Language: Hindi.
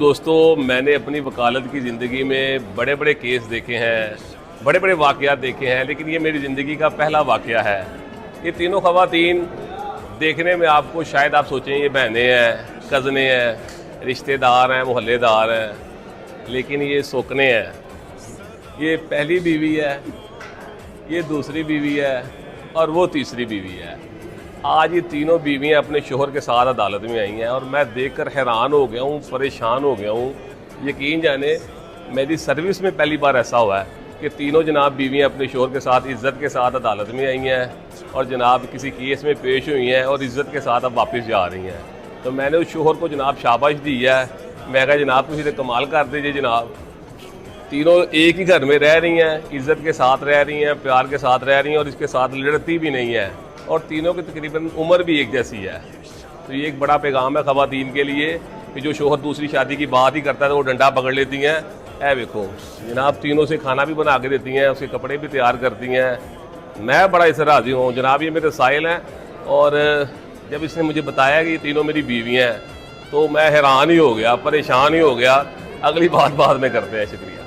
दोस्तों, मैंने अपनी वकालत की ज़िंदगी में बड़े बड़े केस देखे हैं, बड़े बड़े वाक़यात देखे हैं, लेकिन ये मेरी ज़िंदगी का पहला वाक़या है। ये तीनों ख़वातीन देखने में आपको शायद आप सोचें ये बहनें हैं, कज़नें हैं, रिश्तेदार हैं, मोहल्लेदार हैं, लेकिन ये सोकने हैं। ये पहली बीवी है, ये दूसरी बीवी है और वो तीसरी बीवी है। आज ये तीनों बीवियाँ अपने शोहर के साथ अदालत में आई हैं और मैं देखकर हैरान हो गया हूँ, परेशान हो गया हूँ। यकीन जाने मेरी सर्विस में पहली बार ऐसा हुआ है कि तीनों जनाब बीवियाँ अपने शोहर के साथ इज़्ज़त के साथ अदालत में आई हैं और जनाब किसी केस में पेश हुई हैं और इज़्ज़त के साथ अब वापस जा रही हैं। तो मैंने उस शोहर को जनाब शाबाश दी है। मैं कहा जनाब तुझे तो कमाल कर दीजिए जनाब, तीनों एक ही घर में रह रही हैं, इज़्ज़त के साथ रह रही हैं, प्यार के साथ रह रही हैं और इसके साथ लड़ती भी नहीं है और तीनों की तकरीबन उम्र भी एक जैसी है। तो ये एक बड़ा पैगाम है ख़वातीन के लिए कि जो शोहर दूसरी शादी की बात ही करता है तो वो डंडा पकड़ लेती हैं। ऐ देखो जनाब तीनों से खाना भी बना के देती हैं, उसके कपड़े भी तैयार करती हैं। मैं बड़ा इससे राज़ी हूँ जनाब। ये मेरे साहिल हैं और जब इसने मुझे बताया कि ये तीनों मेरी बीवियाँ हैं तो मैं हैरान ही हो गया, परेशान ही हो गया। अगली बात बाद में करते हैं। शुक्रिया।